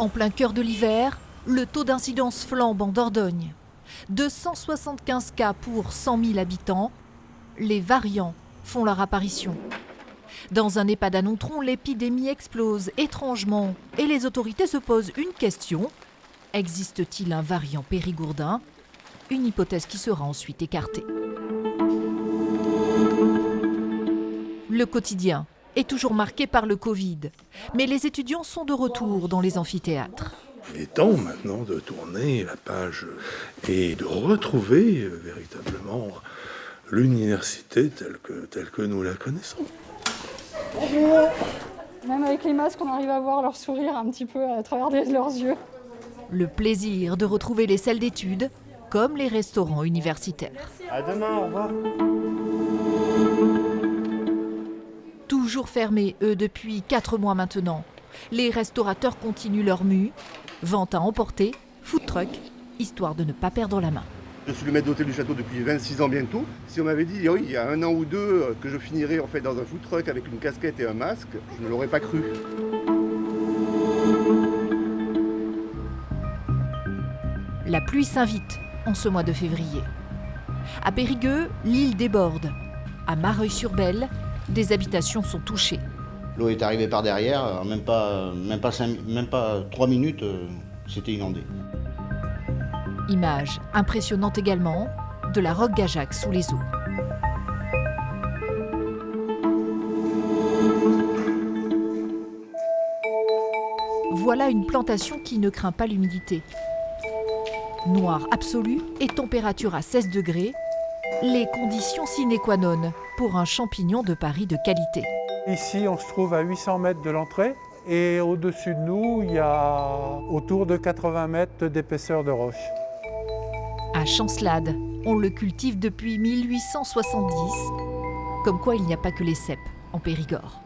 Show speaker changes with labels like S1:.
S1: En plein cœur de l'hiver, le taux d'incidence flambe en Dordogne. 275 cas pour 100 000 habitants. Les variants font leur apparition. Dans un EHPAD à Nontron, l'épidémie explose étrangement et les autorités se posent une question. Existe-t-il un variant périgourdin? Une hypothèse qui sera ensuite écartée. Le quotidien est toujours marqué par le Covid, mais les étudiants sont de retour dans les amphithéâtres.
S2: Il est temps maintenant de tourner la page et de retrouver véritablement l'université telle que nous la connaissons.
S3: Même avec les masques, on arrive à voir leur sourire un petit peu à travers leurs yeux.
S1: Le plaisir de retrouver les salles d'études, comme les restaurants universitaires.
S4: À demain, au revoir.
S1: Toujours fermés, eux, depuis 4 mois maintenant. Les restaurateurs continuent leur mue. Vente à emporter, food truck, histoire de ne pas perdre la main.
S4: Je suis le maître d'hôtel du château depuis 26 ans bientôt. Si on m'avait dit oui, il y a 1 an ou 2 que je finirais en fait dans un food truck avec une casquette et un masque, je ne l'aurais pas cru.
S1: La pluie s'invite en ce mois de février. À Périgueux, l'île déborde. À Mareuil-sur-Belle, des habitations sont touchées.
S5: L'eau est arrivée par derrière, même pas 3 minutes, c'était inondé.
S1: Image impressionnante également de la roque Gajac sous les eaux. Voilà une plantation qui ne craint pas l'humidité. Noir absolu et température à 16 degrés, les conditions sine qua non pour un champignon de Paris de qualité.
S6: Ici, on se trouve à 800 mètres de l'entrée et au-dessus de nous, il y a autour de 80 mètres d'épaisseur de roche.
S1: À Chancelade, on le cultive depuis 1870, comme quoi il n'y a pas que les cèpes en Périgord.